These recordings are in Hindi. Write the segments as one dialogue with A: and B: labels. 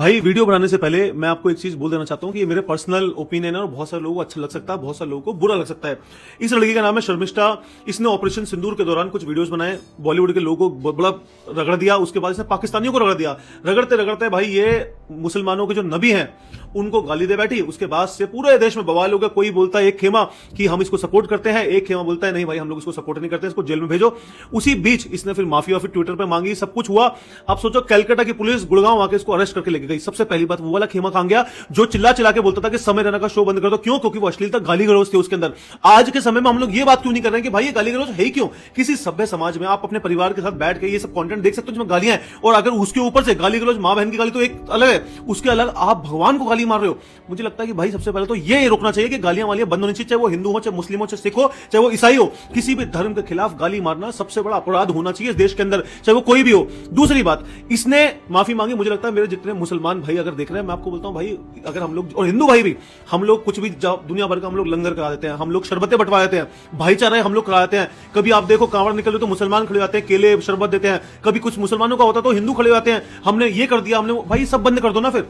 A: भाई वीडियो बनाने से पहले मैं आपको एक चीज बोल देना चाहता हूँ कि ये मेरे पर्सनल ओपिनियन है और बहुत सारे लोगों को अच्छा लग सकता है, बहुत सारे लोगों को बुरा लग सकता है। इस लड़की का नाम है शर्मिष्ठा। इसने ऑपरेशन सिंदूर के दौरान कुछ वीडियोस बनाए, बॉलीवुड के लोगों को बड़ा रगड़ दिया, उसके बाद इसने पाकिस्तानियों को रगड़ दिया। रगड़ते रगड़ते भाई ये मुसलमानों के जो नबी हैं उनको गाली दे बैठी। उसके बाद से पूरे देश में बवाल हो गया। कोई बोलता है एक खेमा कि हम इसको सपोर्ट करते हैं, एक खेमा बोलता है नहीं भाई हम लोग इसको सपोर्ट नहीं करते, इसको जेल में भेजो। उसी बीच इसने फिर माफी वाफी ट्विटर पर मांगी, सब कुछ हुआ। अब सोचो कलकत्ता की पुलिस गुड़गांव आके इसको अरेस्ट करके लेके गई। सबसे पहली बात वो वाला खेमा कहां गया जो चिल्ला चिल्ला के बोलता था कि समय रैना का शो बंद कर दो। क्यों? क्योंकि वो अश्लीलता गाली गलौज थी उसके अंदर। आज के समय में हम लोग ये बात क्यों नहीं कर रहे हैं कि भाई ये गाली गलौज है ही क्यों? किसी सभ्य समाज में आप अपने परिवार के साथ बैठ के ये सब कंटेंट देख सकते हो जिसमें गालियां हैं, और अगर उसके ऊपर से गाली गलौज मां बहन की गाली तो एक अलग है, उसके अलग आप भगवान को गाली मार रहे हो। मुझे लगता है कि भाई सबसे पहले तो ये रोकना चाहिए कि गालियां वालियां बंद होनी चाहिए, चाहे वो हिंदू हो, चाहे मुस्लिम हो, चाहे सिख हो, चाहे वो ईसाई हो। किसी भी धर्म के खिलाफ गाली मारना सबसे बड़ा अपराध होना चाहिए इस देश के अंदर, चाहे वो कोई भी हो। दूसरी बात, इसने माफी मांगी। मुझे लगता है मेरे जितने मुसलमान भाई अगर देख रहे हैं, मैं आपको बोलता हूं भाई, अगर हम लोग और हिंदू भाई भी, हम लोग कुछ भी दुनिया भर का हम लोग लंगर करा देते हैं, हम लोग शरबतें बंटवा देते हैं, भाईचारा हम लोग करा देते हैं। कभी आप देखो कांवड़ निकले तो मुसलमान खड़े जाते हैं, केले शरबत देते हैं। कभी कुछ मुसलमानों का होता तो हिंदू खड़े जाते हैं। हमने ये कर दिया, हमने भाई सब बंद कर दो ना। फिर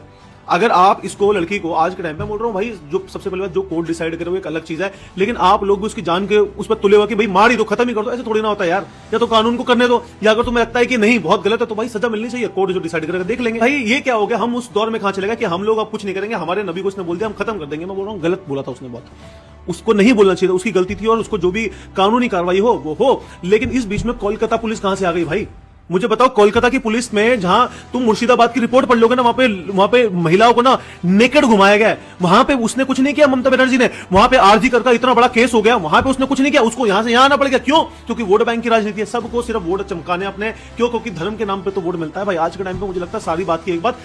A: अगर आप इसको लड़की को आज के टाइम पे बोल रहा हूं भाई, जो सबसे पहले बात जो कोर्ट डिसाइड करे वो एक अलग चीज है, लेकिन आप लोग भी उसकी जान के उस पर तुले हुआ कि भाई मार ही दो, खत्म ही कर दो। ऐसे थोड़ी ना होता है यार। या तो कानून को करने दो, या अगर तुम्हें लगता है कि नहीं बहुत गलत है तो भाई सजा मिलनी चाहिए। कोर्ट जो डिसाइड करेगा देख लेंगे। भाई ये क्या हो गया, हम उस दौर में कहां चलेगा कि हम लोग अब कुछ नहीं करेंगे, हमारे नबी को उसने बोल दिया हम खत्म कर देंगे। मैं बोल रहा हूं गलत बोला था उसने बात, उसको नहीं बोलना चाहिए था, उसकी गलती थी और उसको जो भी कानूनी कार्रवाई हो वो हो। लेकिन इस बीच में कोलकाता पुलिस कहां से आ गई भाई? मुझे बताओ, कोलकाता की पुलिस में जहां तुम मुर्शिदाबाद की रिपोर्ट पढ़ लोगे ना, वहां पे महिलाओं को ना नेकेड घुमाया गया है। वहां पे उसने कुछ नहीं किया ममता बनर्जी ने। वहां पे आरजी का इतना बड़ा केस हो गया, वहां पे उसने कुछ नहीं किया, उसको यहां से यहां आना पड़ गया। क्यों? क्योंकि वोट बैंक की राजनीति है, सबको सिर्फ वोट चमकाने अपने। क्यों? क्योंकि धर्म के नाम पे तो वोट मिलता है भाई। आज के टाइम पे मुझे लगता है सारी बात की एक बात,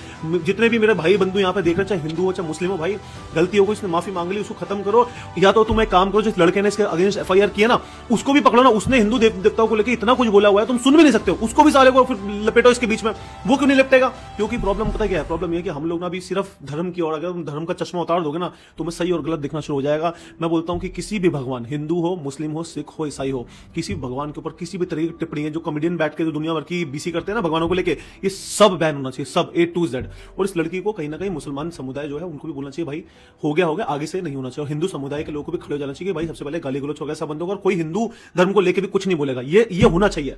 A: जितने भी मेरे भाई बंधु यहाँ पे देख रहे, चाहे हिंदू हो चाहे मुस्लिम हो, भाई गलती हो गई, इसने माफी मांग ली, उसको खत्म करो। या तो तुम एक काम करो, जिस लड़के ने इसके अगेंस्ट एफआईआर किया ना उसको भी पकड़ो ना। उसने हिंदू देवताओं को लेकर इतना कुछ बोला हुआ है, तुम सुन भी नहीं सकते हो। उसको भी साले को फिर लपेटो इसके बीच में, वो क्यों नहीं लपटेगा? क्योंकि प्रॉब्लम पता क्या है? प्रॉब्लम ये है कि हम लोग ना भी सिर्फ धर्म की, और अगर तुम धर्म का चश्मा उतार दोगे ना तो मैं सही और गलत दिखना शुरू हो जाएगा। मैं बोलता हूं कि किसी भी भगवान, हिंदू हो, मुस्लिम हो, सिख हो, ईसाई हो, किसी भी भगवान के ऊपर किसी भी तरह की टिप्पणी है, जो कॉमेडियन बैठ के जो दुनिया भर की बीसी करते हैं ना भगवानों को लेके, ये सब बैन होना चाहिए, सब A to Z। और इस लड़की को कहीं ना कहीं मुसलमान समुदाय जो है उनको भी बोलना चाहिए भाई हो गया, आगे से नहीं होना चाहिए। और हिंदू समुदाय के लोगों को भी खड़े हो जाना चाहिए भाई, सबसे पहले गाली गलौज हो गया सब बंद होगा, और कोई हिंदू धर्म को लेकर भी कुछ नहीं बोलेगा। ये होना चाहिए।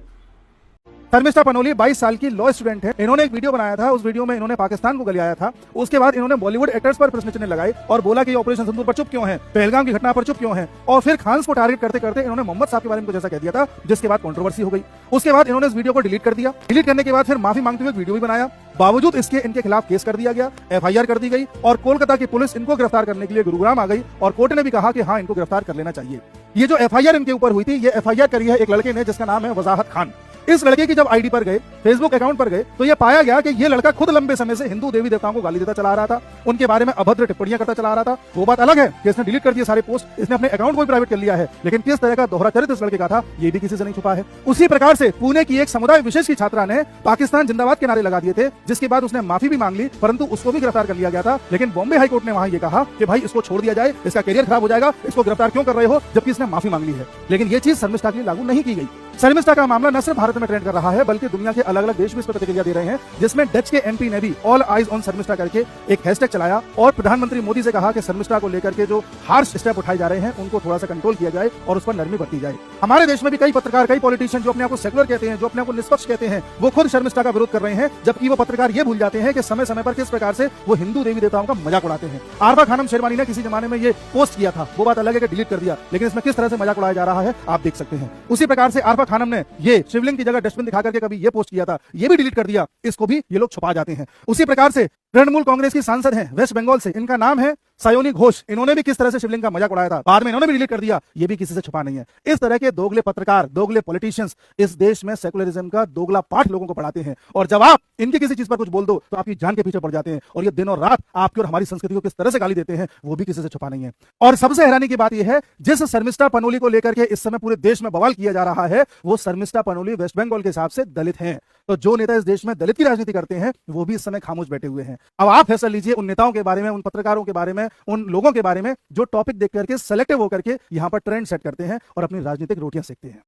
B: शर्मिष्ठा पनोली 22 साल की लॉ स्टूडेंट है। इन्होंने एक वीडियो बनाया था, उस वीडियो में इन्होंने पाकिस्तान को गलियाया था। उसके बाद इन्होंने बॉलीवुड एक्टर्स पर प्रश्न चिन्ह लगाए और बोला कि ऑपरेशन सिंदूर पर चुप क्यों है, पहलगाम की घटना पर चुप क्यों है, और फिर खान को टारगेट करते करते इन्होंने मोहम्मद साहब के बारे में कुछ ऐसा कह दिया था, जिसके बाद कंट्रोवर्सी हो गई। उसके बाद इन्होंने इस वीडियो को डिलीट कर दिया। डिलीट करने के बाद फिर माफी मांगते हुए वीडियो भी बनाया। बावजूद इसके इनके खिलाफ केस कर दिया गया, एफआईआर कर दी गई, और कोलकाता की पुलिस इनको गिरफ्तार करने के लिए गुरुग्राम आ गई, और कोर्ट ने भी कहा कि हाँ इनको गिरफ्तार कर लेना चाहिए। ये जो एफआईआर इनके ऊपर हुई थी, ये एफआईआर करी है एक लड़के ने जिसका नाम है वजाहत खान। इस लड़के की जब आईडी पर गए, फेसबुक अकाउंट पर गए, तो ये पाया गया कि ये लड़का खुद लंबे समय से हिंदू देवी देवताओं को गाली देता चला आ रहा था, उनके बारे में अभद्र टिप्पणियां करता चला आ रहा था। वो बात अलग है कि इसने डिलीट कर दिए सारे पोस्ट, इसने अपने अकाउंट को भी प्राइवेट कर लिया है, लेकिन किस तरह का दोहरा चरित्र इस लड़के का था ये भी किसी से नहीं छुपा है। उसी प्रकार से पुणे की एक समुदाय विशेष की छात्रा ने पाकिस्तान जिंदाबाद के नारे लगा दिए थे, जिसके बाद उसने माफी भी मांग ली, परंतु उसको भी गिरफ्तार कर लिया गया था। लेकिन बॉम्बे हाईकोर्ट ने वहां ये कहा कि भाई इसको छोड़ दिया जाए, इसका करियर खराब हो जाएगा, इसको गिरफ्तार क्यों कर रहे हो जबकि इसने माफी मांग ली है। लेकिन ये चीज शर्मिष्ठा के लिए लागू नहीं की गई। शर्मिष्ठा का मामला न सिर्फ भारत में ट्रेंड कर रहा है, बल्कि दुनिया के अलग अलग देश भी इस पर प्रतिक्रिया दे रहे हैं, जिसमें डच के एमपी ने भी ऑल आइज ऑन शर्मिष्ठा करके एक हैशटैग चलाया और प्रधानमंत्री मोदी से कहा कि शर्मिष्ठा को लेकर के जो हार्श स्टेप उठाए जा रहे हैं उनको थोड़ा सा कंट्रोल किया जाए और उस पर नरमी बरती जाए। हमारे देश में भी कई पत्रकार, कई पॉलिटिशियन जो अपने आप को सेकुलर कहते हैं, जो अपने आप को निष्पक्ष कहते हैं, वो खुद शर्मिष्ठा का विरोध कर रहे हैं, जबकि वो पत्रकार ये भूल जाते हैं कि समय समय पर किस प्रकार से वो हिंदू देवी देवताओं का मजाक उड़ाते हैं। आरफा खानम शेरवानी ने किसी जमाने में ये पोस्ट किया था, वो बात अलग है कि डिलीट कर दिया, लेकिन इसमें किस तरह से मजाक उड़ाया जा रहा है आप देख सकते हैं। उसी प्रकार से आरफा खानम ने ये शिवलिंग की जगह डस्टबिन दिखा करके कभी ये पोस्ट किया था, ये भी डिलीट कर दिया, इसको भी ये लोग छुपा जाते हैं। उसी प्रकार से तृणमूल कांग्रेस की सांसद हैं वेस्ट बंगाल से, इनका नाम है सायोनी घोष, इन्होंने भी किस तरह से शिवलिंग का मजाक उड़ाया था, बाद में इन्होंने भी डिलीट कर दिया, ये भी किसी से छुपा नहीं है। इस तरह के दोगले पत्रकार, दोगले पॉलिटिशियंस इस देश में सेकुलरिज्म का दोगला पाठ लोगों को पढ़ाते हैं, और जब आप इनकी किसी चीज पर कुछ बोल दो तो आपकी जान के पीछे पड़ जाते हैं, और ये दिन और रात आपकी और हमारी संस्कृति को किस तरह से गाली देते हैं वो भी किसी से छुपा नहीं है। और सबसे हैरानी की बात यह है, जिस शर्मिष्ठा पनोली को लेकर के इस समय पूरे देश में बवाल किया जा रहा है, वो शर्मिष्ठा पनोली वेस्ट बंगाल के हिसाब से दलित हैं। तो जो नेता इस देश में दलित की राजनीति करते हैं वो भी इस समय खामोश बैठे हुए हैं। अब आप फैसला लीजिए उन नेताओं के बारे में, उन पत्रकारों के बारे में, उन लोगों के बारे में जो टॉपिक देख करके सेलेक्टिव होकर के यहाँ पर ट्रेंड सेट करते हैं और अपनी राजनीतिक रोटियां सेकते हैं।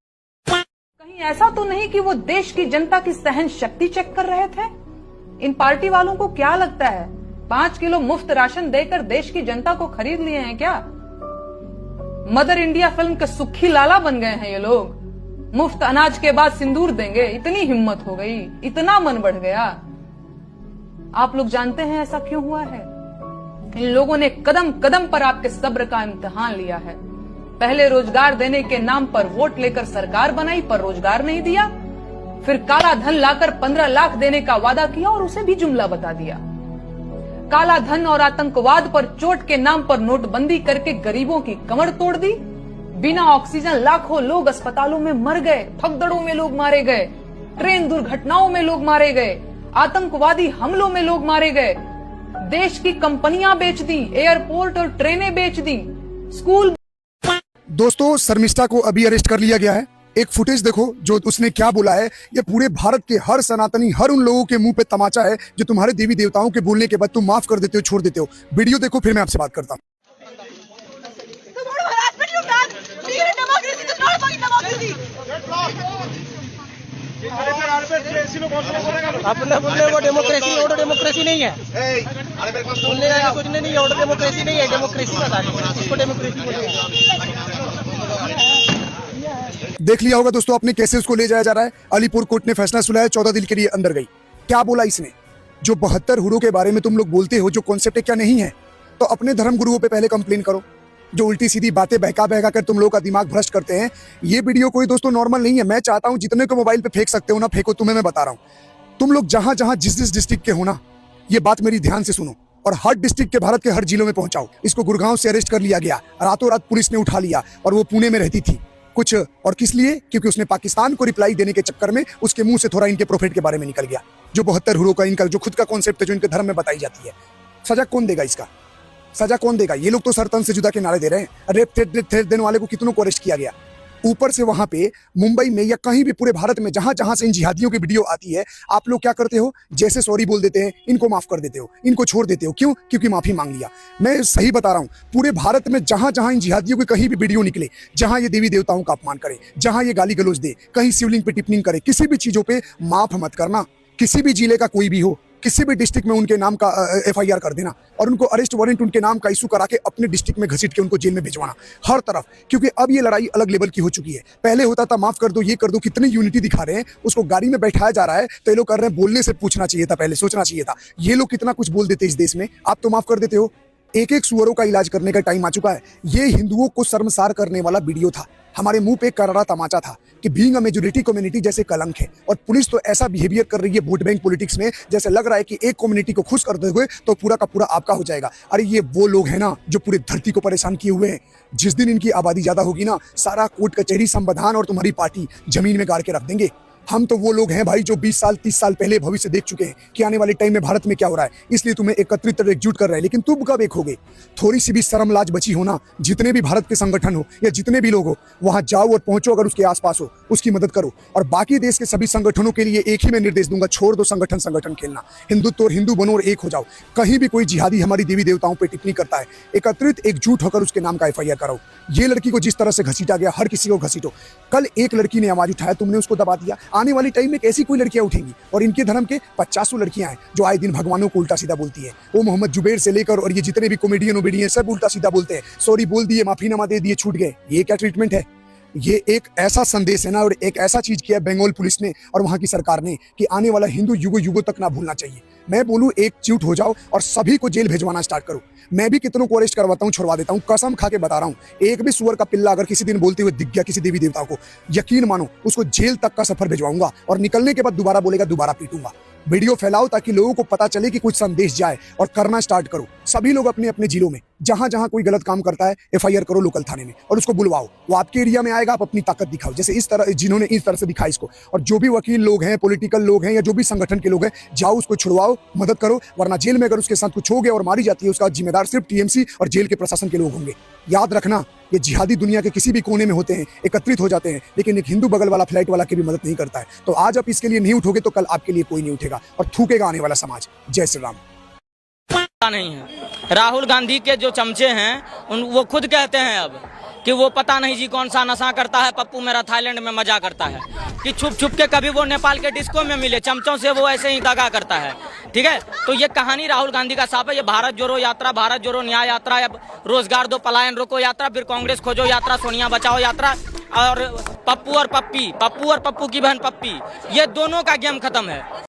C: कहीं ऐसा तो नहीं कि वो देश की जनता की सहन शक्ति चेक कर रहे थे? इन पार्टी वालों को क्या लगता है 5 किलो मुफ्त राशन देकर देश की जनता को खरीद लिए हैं क्या? मदर इंडिया फिल्म के सुखी लाला बन गए हैं ये लोग। मुफ्त अनाज के बाद सिंदूर देंगे, इतनी हिम्मत हो गई, इतना मन बढ़ गया। आप लोग जानते हैं ऐसा क्यों हुआ है? इन लोगों ने कदम कदम पर आपके सब्र का इम्तिहान लिया है। पहले रोजगार देने के नाम पर वोट लेकर सरकार बनाई पर रोजगार नहीं दिया, फिर काला धन लाकर 15 लाख देने का वादा किया और उसे भी जुमला बता दिया। काला धन और आतंकवाद पर चोट के नाम पर नोटबंदी करके गरीबों की कमर तोड़ दी। बिना ऑक्सीजन लाखों लोग अस्पतालों में मर गए, भगदड़ों में लोग मारे गए, ट्रेन दुर्घटनाओं में लोग मारे गए, आतंकवादी हमलों में लोग मारे गए। देश की कंपनियां बेच दी, एयरपोर्ट और ट्रेनें बेच दी, स्कूल।
D: दोस्तों, शर्मिष्ठा को अभी अरेस्ट कर लिया गया है। एक फुटेज देखो जो उसने क्या बोला है। ये पूरे भारत के हर सनातनी, हर उन लोगों के मुंह पे तमाचा है जो तुम्हारे देवी देवताओं के बोलने के बाद तुम माफ कर देते हो, छोड़ देते हो। वीडियो देखो, फिर मैं आपसे बात करता हूँ।
E: अपने बोलने वो डेमोक्रेसी और डेमोक्रेसी नहीं है। बोलने का कुछ नहीं है, और डेमोक्रेसी नहीं है, डेमोक्रेसी बता रहे उसको डेमोक्रेसी बोलेगा।
D: देख लिया होगा दोस्तों, अपने केसेस को ले जाया जा रहा है। अलीपुर कोर्ट ने फैसला सुनाया, 14 दिन के लिए अंदर गई। क्या बोला इसने? जो 72 हुरों के बारे में तुम लोग बोलते हो, जो कॉन्सेप्ट है क्या नहीं है, तो अपने धर्म गुरुओं पे पहले कंप्लेन करो। जो उल्टी सीधी बातें बहका बहका कर तुम लोगों का दिमाग भ्रष्ट करते हैं। ये वीडियो कोई दोस्तों नॉर्मल नहीं है। मैं चाहता हूं जितने को मोबाइल पे फेंक सकते हो ना फेंको, तुम्हें मैं बता रहा हूं। तुम लोग जहां जहां जिस डिस्ट्रिक्ट के हो ना, ये बात मेरी ध्यान से सुनो और हर डिस्ट्रिक्ट के भारत के हर जिलों में पहुंचाओ। इसको गुड़गांव से अरेस्ट कर लिया गया, रातों रात पुलिस ने उठा लिया और वो पुणे में रहती थी कुछ, और किस लिए? क्योंकि उसने पाकिस्तान को रिप्लाई देने के चक्कर में उसके मुंह से थोड़ा इनके प्रॉफिट के बारे में निकल गया। जो 72 हुरों का इनका जो खुद का कॉन्सेप्ट है, जो इनके धर्म में बताई जाती है। सजा कौन देगा इसका? सजा कौन देगा? ये लोग तो सरतन से जुदा के नारे दे रहे हैं। रेप थ्रेट देने वाले को कितनों को अरेस्ट किया गया। ऊपर से वहां पे मुंबई में या कहीं भी पूरे भारत में जहां जहां से इन जिहादियों की वीडियो आती है, आप लोग क्या करते हो? जैसे सॉरी बोल देते हैं, इनको माफ कर देते हो, इनको छोड़ देते हो। क्यों? क्योंकि माफी मांग लिया। मैं सही बता रहा हूं, पूरे भारत में जहां जहां इन जिहादियों की कहीं भी वीडियो निकले, जहां ये देवी देवताओं का अपमान करे, जहां ये गाली गलौज दे, कहीं शिवलिंग पे टिप्पणी करे, किसी भी चीजों पे माफ मत करना। किसी भी जिले का कोई भी हो, किसी भी डिस्ट्रिक्ट में उनके नाम का FIR कर देना और उनको अरेस्ट वारंट उनके नाम का इशू करा के अपने डिस्ट्रिक्ट में घसीट के उनको जेल में भिजवाना हर तरफ। क्योंकि अब ये लड़ाई अलग लेवल की हो चुकी है। पहले होता था माफ कर दो, ये कर दो, कितनी यूनिटी दिखा रहे हैं, उसको गाड़ी में बैठाया जा रहा है तो ये लोग कर रहे हैं बोलने से पूछना चाहिए था, पहले सोचना चाहिए था। ये लोग कितना कुछ बोल देते इस देश में, आप तो माफ कर देते हो। एक एक सुअरों का इलाज करने का टाइम आ चुका है। ये हिंदुओं को शर्मसार करने वाला वीडियो था। हमारे मुंह पे करारा तमाचा था कि बीइंग अ मेजॉरिटी कम्युनिटी जैसे कलंक है, और पुलिस तो ऐसा बिहेवियर कर रही है वोट बैंक पॉलिटिक्स में, जैसे लग रहा है कि एक कम्युनिटी को खुश कर दोगे तो पूरा का पूरा आपका हो जाएगा। अरे ये वो लोग हैं ना जो पूरी धरती को परेशान किए हुए हैं। जिस दिन इनकी आबादी ज्यादा होगी ना, सारा कोर्ट कचहरी संविधान और तुम्हारी पार्टी जमीन में गाड़ के रख देंगे। हम तो वो लोग हैं भाई जो 20 साल 30 साल पहले भविष्य देख चुके हैं कि आने वाले टाइम में भारत में क्या हो रहा है, इसलिए तुम्हें एकत्रित और एकजुट कर रहे हैं। लेकिन तुम कब एक होगे? थोड़ी सी भी शर्म लाज बची हो ना, जितने भी भारत के संगठन हो या जितने भी लोग हो, वहां जाओ और पहुंचो, अगर उसके आसपास हो उसकी मदद करो। और बाकी देश के सभी संगठनों के लिए एक ही मैं निर्देश दूंगा, छोड़ दो संगठन खेलना, हिंदुत्व और हिंदू बनो और एक हो जाओ। कहीं भी कोई जिहादी हमारी देवी देवताओं पर टिप्पणी करता है, एकत्रित एकजुट होकर उसके नाम का FIR कराओ। ये लड़की को जिस तरह से घसीटा गया, हर किसी को घसीटो। कल एक लड़की ने आवाज उठाया, तुमने उसको दबा दिया। आने वाली टाइम में ऐसी कोई लड़कियां उठेंगी, और इनके धर्म के 50 लड़कियां हैं जो आए दिन भगवानों को उल्टा सीधा बोलती है। वो मोहम्मद जुबैर से लेकर और ये जितने भी कॉमेडियन ओमेडियन सब उल्टा सीधा बोलते हैं। सॉरी बोल दिए, माफीनामा दे दिए, छूट गए। ये क्या ट्रीटमेंट है? ये एक ऐसा संदेश है ना, और एक ऐसा चीज किया बंगाल पुलिस ने और वहां की सरकार ने कि आने वाला हिंदू युगों युगों तक ना भूलना चाहिए। मैं बोलूं एकजुट हो जाओ और सभी को जेल भेजवाना स्टार्ट करो। मैं भी कितनों को अरेस्ट करवाता हूं, छुड़वा देता हूं, कसम खा के बता रहा हूं। एक भी सुअर का पिल्ला अगर किसी दिन बोलते हुए दिख गया किसी देवी देवता को, यकीन मानो उसको जेल तक का सफर भिजवाऊंगा, और निकलने के बाद दोबारा बोलेगा दोबारा पीटूंगा। वीडियो फैलाओ ताकि लोगों को पता चले कि कुछ संदेश जाए, और करना स्टार्ट करो। सभी लोग अपने अपने जिलों में जहां जहां कोई गलत काम करता है FIR करो लोकल थाने में, और उसको बुलवाओ। वो आपके एरिया में आएगा, आप अपनी ताकत दिखाओ, जैसे इस तरह जिन्होंने इस तरह से दिखा इसको। और जो भी वकील लोग हैं, पॉलिटिकल लोग हैं, या जो भी संगठन के लोग हैं, जाओ उसको छुड़वाओ, मदद करो। वरना जेल में अगर उसके साथ कुछ हो गया और मारी जाती है, उसका जिम्मेदार सिर्फ TMC और जेल के प्रशासन के लोग होंगे। याद रखना, ये जिहादी दुनिया के किसी भी कोने में होते हैं, एकत्रित हो जाते हैं, लेकिन एक हिंदू बगल वाला फ्लाइट वाला की भी मदद नहीं करता है। तो आज आप इसके लिए नहीं उठोगे तो कल आपके लिए कोई नहीं उठेगा, और थूकेगा आने वाला समाज। जय श्री राम।
E: नहीं है। राहुल गांधी के जो चमचे हैं वो खुद कहते हैं अब कि वो पता नहीं जी कौन सा नशा करता है, पप्पू मेरा थाईलैंड में मजा करता है।
F: कि छुप छुप के कभी वो नेपाल के डिस्को में मिले, चमचों से वो ऐसे ही दगा करता है। ठीक है, तो ये कहानी राहुल गांधी का साफ है। ये भारत जोड़ो यात्रा, भारत जोड़ो न्याय यात्रा, अब रोजगार दो पलायन रोको यात्रा, फिर कांग्रेस खोजो यात्रा, सोनिया बचाओ यात्रा, और पप्पू और पप्पू की बहन पप्पी, ये दोनों का गेम खत्म है।